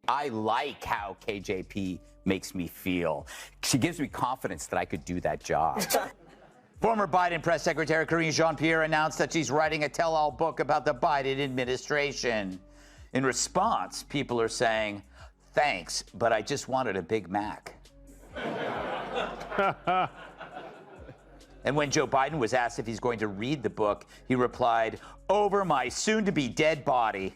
I like how KJP makes me feel. She gives me confidence that I could do that job. Former Biden press secretary Karine Jean-Pierre announced that she's writing a tell-all book about the Biden administration. In response, people are saying, thanks, but I just wanted a Big Mac. And when Joe Biden was asked if he's going to read the book, he replied, over my soon-to-be dead body.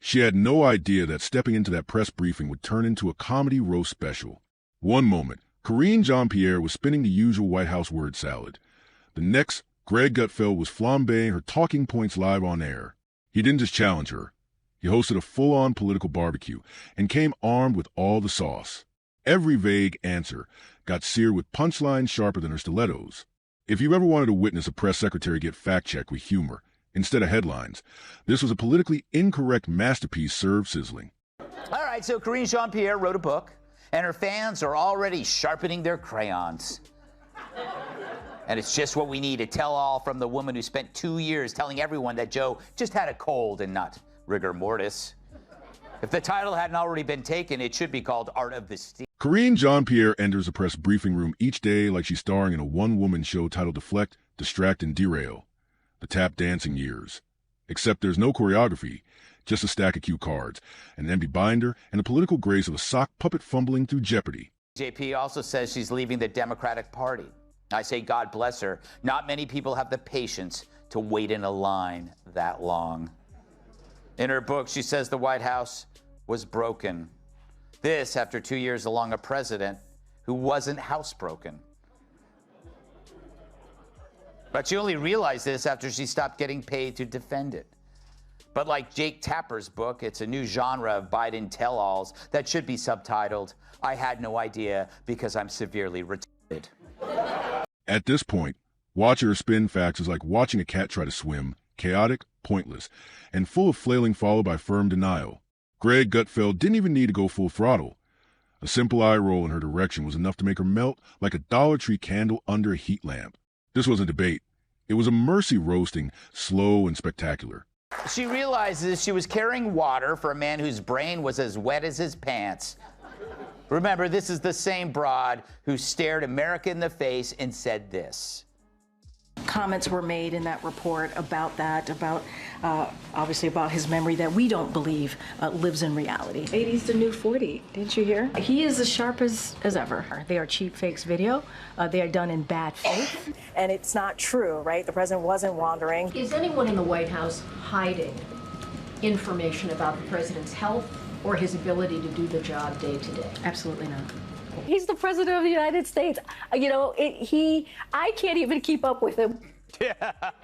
She had no idea that stepping into that press briefing would turn into a comedy roast special. One moment, Karine Jean-Pierre was spinning the usual White House word salad. The next, Greg Gutfeld was flambeing her talking points live on air. He didn't just challenge her. He hosted a full-on political barbecue and came armed with all the sauce. Every vague answer got seared with punchlines sharper than her stilettos. If you ever wanted to witness a press secretary get fact-checked with humor instead of headlines, this was a politically incorrect masterpiece served sizzling. All right, so Karine Jean-Pierre wrote a book, and her fans are already sharpening their crayons. And it's just what we need, a tell-all from the woman who spent 2 years telling everyone that Joe just had a cold and not rigor mortis. If the title hadn't already been taken, it should be called Art of the Steal. Karine Jean-Pierre enters a press briefing room each day like she's starring in a one-woman show titled Deflect, Distract, and Derail. The tap dancing years. Except there's no choreography, just a stack of cue cards, an empty binder, and the political grace of a sock puppet fumbling through Jeopardy. JP also says she's leaving the Democratic Party. I say God bless her. Not many people have the patience to wait in a line that long. In her book, she says the White House was broken. This after 2 years along a president who wasn't housebroken. But she only realized this after she stopped getting paid to defend it. But like Jake Tapper's book, it's a new genre of Biden tell-alls that should be subtitled, I had no idea because I'm severely retarded. At this point, watching her spin facts is like watching a cat try to swim, chaotic, pointless, and full of flailing followed by firm denial. Greg Gutfeld didn't even need to go full throttle. A simple eye roll in her direction was enough to make her melt like a Dollar Tree candle under a heat lamp. This wasn't debate. It was a mercy roasting, slow and spectacular. She realizes she was carrying water for a man whose brain was as wet as his pants. Remember, this is the same broad who stared America in the face and said this. Comments were made in that report about that, obviously about his memory that we don't believe lives in reality. 80's the new 40, didn't you hear? He is as sharp as ever. They are cheap fakes video. They are done in bad faith. And it's not true, right? The president wasn't wandering. Is anyone in the White House hiding information about the president's health or his ability to do the job day to day? Absolutely not. He's the president of the United States. I can't even keep up with him.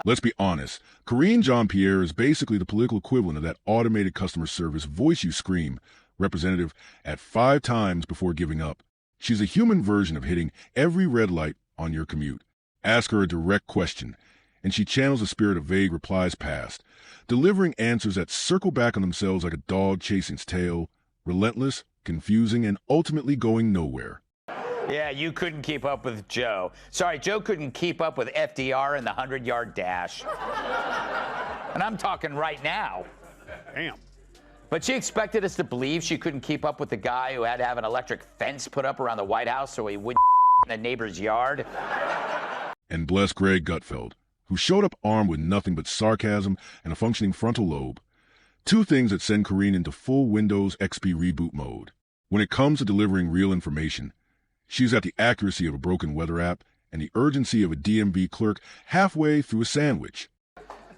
Let's be honest. Karine Jean-Pierre is basically the political equivalent of that automated customer service voice you scream, representative, at 5 times before giving up. She's a human version of hitting every red light on your commute. Ask her a direct question, and she channels the spirit of vague replies past, delivering answers that circle back on themselves like a dog chasing its tail, relentless, confusing, and ultimately going nowhere. Yeah, you couldn't keep up with Joe. Sorry, Joe couldn't keep up with FDR in the 100-yard dash. And I'm talking right now. Damn. But she expected us to believe she couldn't keep up with the guy who had to have an electric fence put up around the White House so he wouldn't in the neighbor's yard. And bless Greg Gutfeld, who showed up armed with nothing but sarcasm and a functioning frontal lobe. 2 things that send Karine into full Windows XP reboot mode. When it comes to delivering real information, she's got the accuracy of a broken weather app and the urgency of a DMV clerk halfway through a sandwich.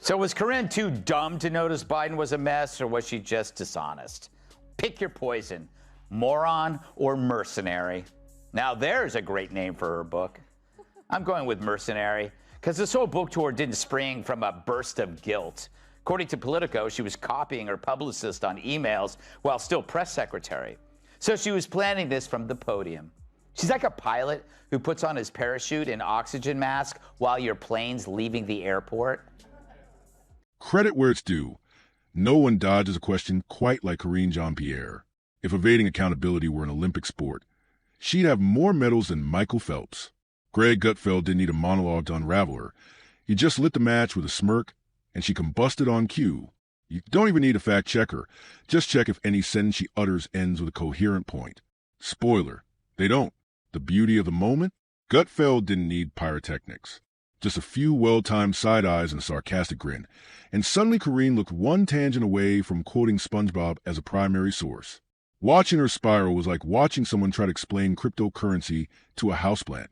So was Karine too dumb to notice Biden was a mess, or was she just dishonest? Pick your poison, moron or mercenary. Now there's a great name for her book. I'm going with mercenary, because this whole book tour didn't spring from a burst of guilt. According to Politico, she was copying her publicist on emails while still press secretary. So she was planning this from the podium. She's like a pilot who puts on his parachute and oxygen mask while your plane's leaving the airport. Credit where it's due. No one dodges a question quite like Karine Jean-Pierre. If evading accountability were an Olympic sport, she'd have more medals than Michael Phelps. Greg Gutfeld didn't need a monologue to unravel her. He just lit the match with a smirk, and she combusted on cue. You don't even need a fact checker. Just check if any sentence she utters ends with a coherent point. Spoiler, they don't. The beauty of the moment? Gutfeld didn't need pyrotechnics. Just a few well-timed side eyes and a sarcastic grin. And suddenly Karine looked one tangent away from quoting SpongeBob as a primary source. Watching her spiral was like watching someone try to explain cryptocurrency to a houseplant.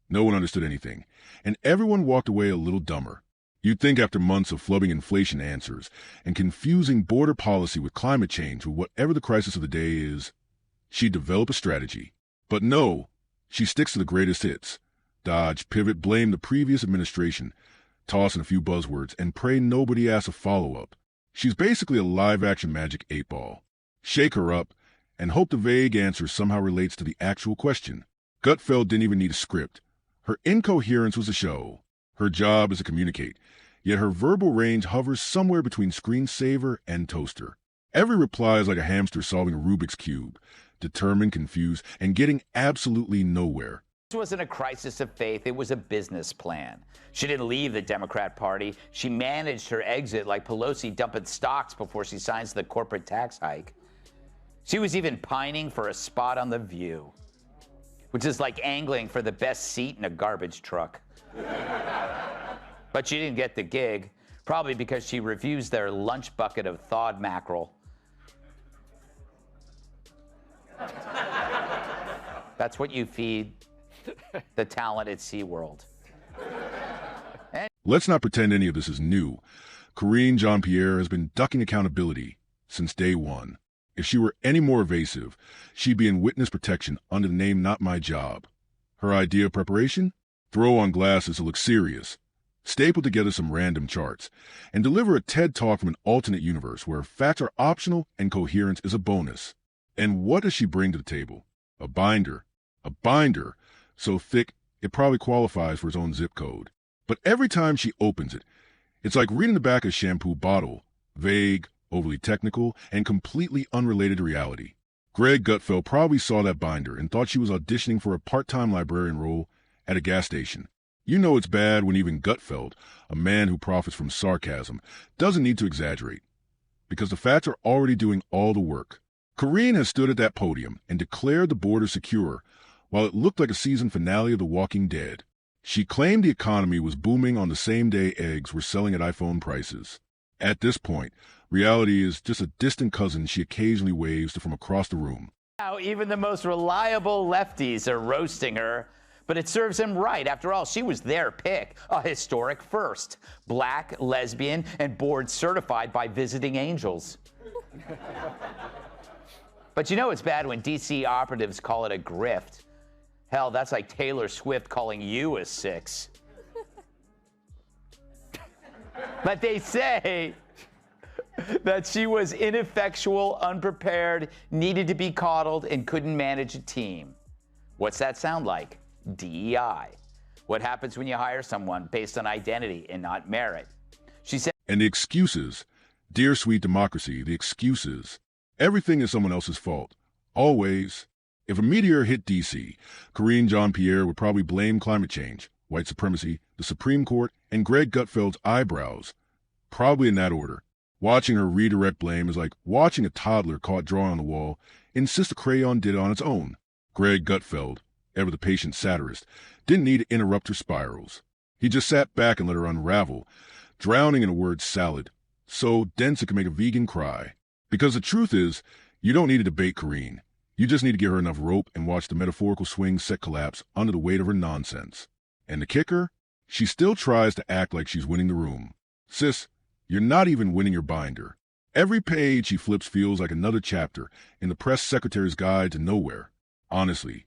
No one understood anything, and everyone walked away a little dumber. You'd think after months of flubbing inflation answers and confusing border policy with climate change or whatever the crisis of the day is, she'd develop a strategy. But no, she sticks to the greatest hits. Dodge, pivot, blame the previous administration, toss in a few buzzwords, and pray nobody asks a follow-up. She's basically a live-action Magic 8-Ball. Shake her up, and hope the vague answer somehow relates to the actual question. Gutfeld didn't even need a script. Her incoherence was a show. Her job is to communicate, yet her verbal range hovers somewhere between screensaver and toaster. Every reply is like a hamster solving a Rubik's Cube, determined, confused, and getting absolutely nowhere. This wasn't a crisis of faith, it was a business plan. She didn't leave the Democrat Party. She managed her exit like Pelosi dumping stocks before she signs the corporate tax hike. She was even pining for a spot on The View, which is like angling for the best seat in a garbage truck. But she didn't get the gig, probably because she refused their lunch bucket of thawed mackerel. That's what you feed the talent at SeaWorld. Let's not pretend any of this is new. Karine Jean-Pierre has been ducking accountability since day one. If she were any more evasive, she'd be in witness protection under the name Not My Job. Her idea of preparation? Throw on glasses to look serious, staple together some random charts, and deliver a TED Talk from an alternate universe where facts are optional and coherence is a bonus. And what does she bring to the table? A binder. A binder so thick it probably qualifies for its own zip code. But every time she opens it, it's like reading the back of a shampoo bottle, vague, overly technical, and completely unrelated to reality. Greg Gutfeld probably saw that binder and thought she was auditioning for a part-time librarian role at a gas station. You know it's bad when even Gutfeld, a man who profits from sarcasm, doesn't need to exaggerate, because the facts are already doing all the work. Karine has stood at that podium and declared the border secure, while it looked like a season finale of The Walking Dead. She claimed the economy was booming on the same day eggs were selling at iPhone prices. At this point, reality is just a distant cousin she occasionally waves to from across the room. Now, even the most reliable lefties are roasting her, but it serves him right. After all, she was their pick, a historic first. Black, lesbian, and board certified by Visiting Angels. But you know it's bad when DC operatives call it a grift. Hell, that's like Taylor Swift calling you a 6. But they say that she was ineffectual, unprepared, needed to be coddled, and couldn't manage a team. What's that sound like? DEI. What happens when you hire someone based on identity and not merit? She said, and the excuses. Dear sweet democracy, the excuses. Everything is someone else's fault. Always. If a meteor hit D.C., Karine Jean-Pierre would probably blame climate change, white supremacy, the Supreme Court, and Greg Gutfeld's eyebrows. Probably in that order. Watching her redirect blame is like watching a toddler caught drawing on the wall insist a crayon did it on its own. Greg Gutfeld, ever the patient satirist, didn't need to interrupt her spirals. He just sat back and let her unravel, drowning in a word salad, so dense it could make a vegan cry. Because the truth is, you don't need to debate Karine. You just need to give her enough rope and watch the metaphorical swing set collapse under the weight of her nonsense. And the kicker? She still tries to act like she's winning the room. Sis, you're not even winning your binder. Every page she flips feels like another chapter in the press secretary's guide to nowhere. Honestly,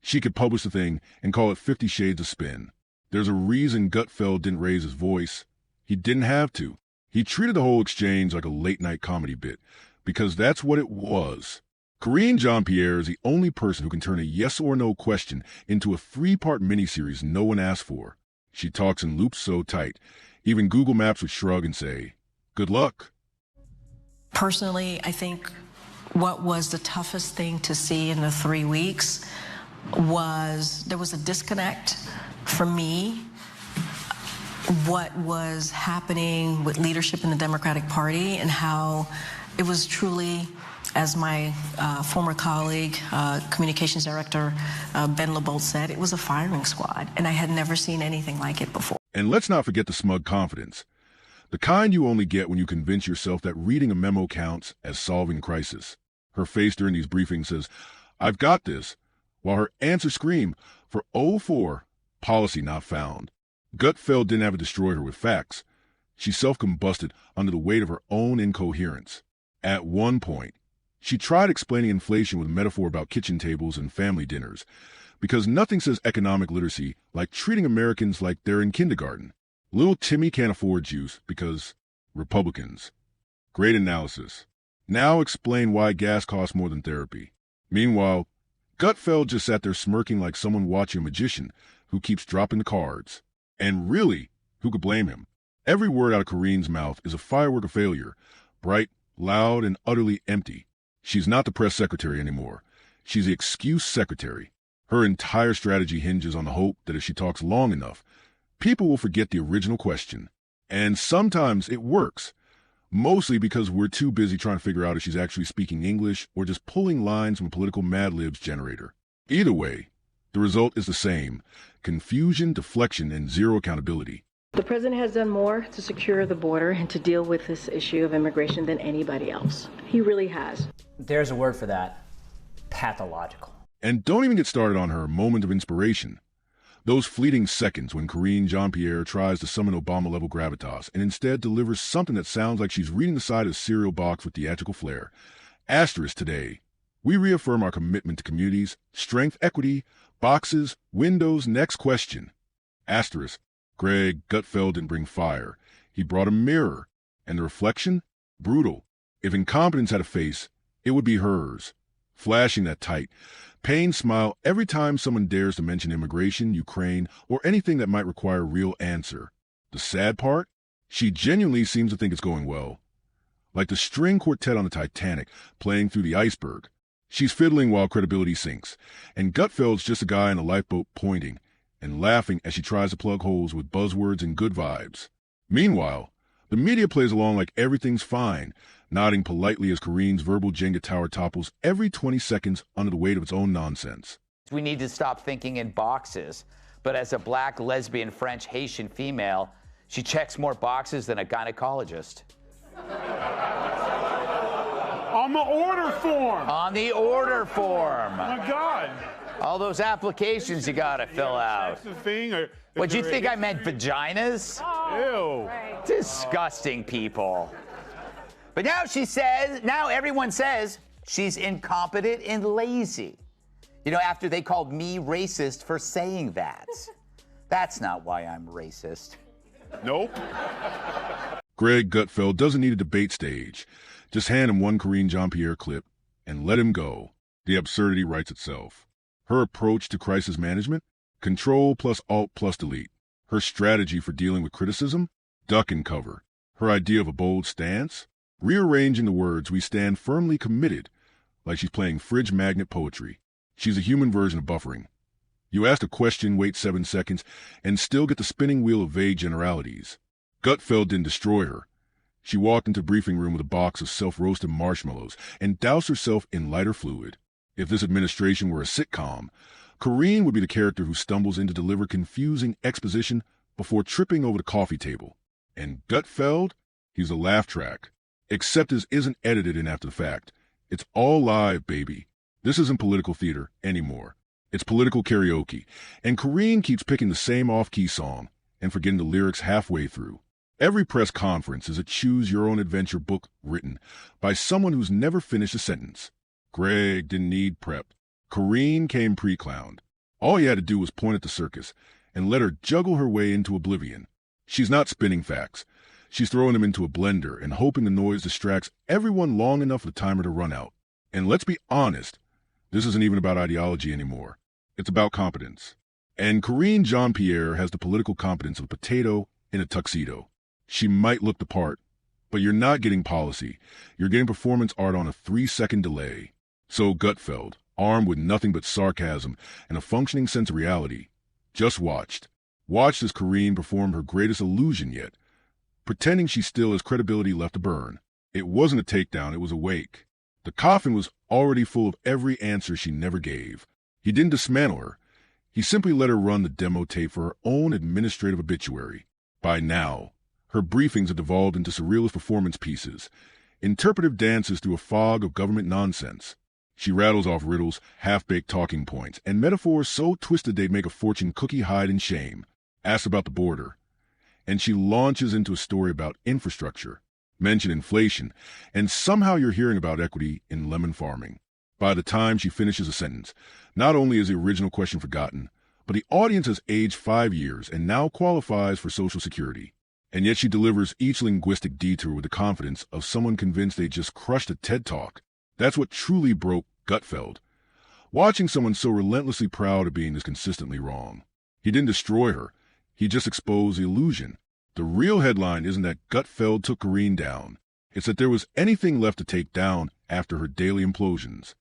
she could publish the thing and call it 50 Shades of Spin. There's a reason Gutfeld didn't raise his voice. He didn't have to. He treated the whole exchange like a late-night comedy bit, because that's what it was. Karine Jean-Pierre is the only person who can turn a yes or no question into a 3-part miniseries no one asked for. She talks in loops so tight, even Google Maps would shrug and say, good luck. Personally, I think what was the toughest thing to see in the 3 weeks was there was a disconnect for me what was happening with leadership in the Democratic Party and how it was truly, as my former colleague, communications director Ben LeBolt said, it was a firing squad, and I had never seen anything like it before. And let's not forget the smug confidence. The kind you only get when you convince yourself that reading a memo counts as solving crisis. Her face during these briefings says, "I've got this," while her answers scream, "For 04, policy not found." Gutfeld didn't have to destroy her with facts. She self-combusted under the weight of her own incoherence. At one point, she tried explaining inflation with a metaphor about kitchen tables and family dinners, because nothing says economic literacy like treating Americans like they're in kindergarten. Little Timmy can't afford juice because Republicans. Great analysis. Now explain why gas costs more than therapy. Meanwhile, Gutfeld just sat there smirking like someone watching a magician who keeps dropping the cards. And really, who could blame him? Every word out of Karine's mouth is a firework of failure, bright, loud, and utterly empty. She's not the press secretary anymore. She's the excuse secretary. Her entire strategy hinges on the hope that if she talks long enough, people will forget the original question. And sometimes it works, mostly because we're too busy trying to figure out if she's actually speaking English or just pulling lines from a political Mad Libs generator. Either way, the result is the same: confusion, deflection, and zero accountability. The president has done more to secure the border and to deal with this issue of immigration than anybody else. He really has. There's a word for that: pathological. And don't even get started on her moment of inspiration. Those fleeting seconds when Karine Jean-Pierre tries to summon Obama-level gravitas and instead delivers something that sounds like she's reading the side of a cereal box with theatrical flair. Asterisk today. We reaffirm our commitment to communities, strength, equity, boxes, windows, next question. Asterisk. Greg Gutfeld didn't bring fire. He brought a mirror. And the reflection? Brutal. If incompetence had a face, it would be hers. Flashing that tight, pained smile every time someone dares to mention immigration, Ukraine, or anything that might require a real answer. The sad part? She genuinely seems to think it's going well. Like the string quartet on the Titanic, playing through the iceberg. She's fiddling while credibility sinks, and Gutfeld's just a guy in a lifeboat pointing and laughing as she tries to plug holes with buzzwords and good vibes. Meanwhile, the media plays along like everything's fine, nodding politely as Karine's verbal Jenga tower topples every 20 seconds under the weight of its own nonsense. We need to stop thinking in boxes. But as a black, lesbian, French, Haitian female, she checks more boxes than a gynecologist. On the order form. On the order form. Oh my God. All those applications you gotta fill out. That's the thing. Or What, you think I meant vaginas? Ew. Disgusting people. But now everyone says she's incompetent and lazy. You know, after they called me racist for saying that. That's not why I'm racist. Nope. Greg Gutfeld doesn't need a debate stage. Just hand him one Karine Jean-Pierre clip and let him go. The absurdity writes itself. Her approach to crisis management? Control plus Alt plus Delete. Her strategy for dealing with criticism? Duck and cover. Her idea of a bold stance? Rearranging the words we stand firmly committed, like she's playing fridge magnet poetry. She's a human version of buffering. You ask a question, wait 7 seconds, and still get the spinning wheel of vague generalities. Gutfeld didn't destroy her. She walked into the briefing room with a box of self-roasted marshmallows and doused herself in lighter fluid. If this administration were a sitcom, Karine would be the character who stumbles in to deliver confusing exposition before tripping over the coffee table. And Gutfeld? He's a laugh track. Except his isn't edited in after the fact. It's all live, baby. This isn't political theater anymore. It's political karaoke. And Karine keeps picking the same off-key song and forgetting the lyrics halfway through. Every press conference is a choose-your-own-adventure book written by someone who's never finished a sentence. Greg didn't need prep. Karine came pre-clowned. All he had to do was point at the circus and let her juggle her way into oblivion. She's not spinning facts. She's throwing them into a blender and hoping the noise distracts everyone long enough for the timer to run out. And let's be honest, this isn't even about ideology anymore. It's about competence. And Karine Jean-Pierre has the political competence of a potato in a tuxedo. She might look the part, but you're not getting policy. You're getting performance art on a 3-second delay. So Gutfeld, armed with nothing but sarcasm and a functioning sense of reality, just watched. watched as Karine performed her greatest illusion yet, pretending she still has credibility left to burn. It wasn't a takedown, it was a wake. The coffin was already full of every answer she never gave. He didn't dismantle her. He simply let her run the demo tape for her own administrative obituary. By now, her briefings had devolved into surrealist performance pieces, interpretive dances through a fog of government nonsense. She rattles off riddles, half-baked talking points, and metaphors so twisted they'd make a fortune cookie hide in shame. Asks about the border, and she launches into a story about infrastructure, mention inflation, and somehow you're hearing about equity in lemon farming. By the time she finishes a sentence, not only is the original question forgotten, but the audience has aged 5 years and now qualifies for Social Security. And yet she delivers each linguistic detour with the confidence of someone convinced they just crushed a TED Talk. That's what truly broke Gutfeld. Watching someone so relentlessly proud of being this consistently wrong. He didn't destroy her. He just exposed the illusion. The real headline isn't that Gutfeld took Karine down. It's that there was anything left to take down after her daily implosions.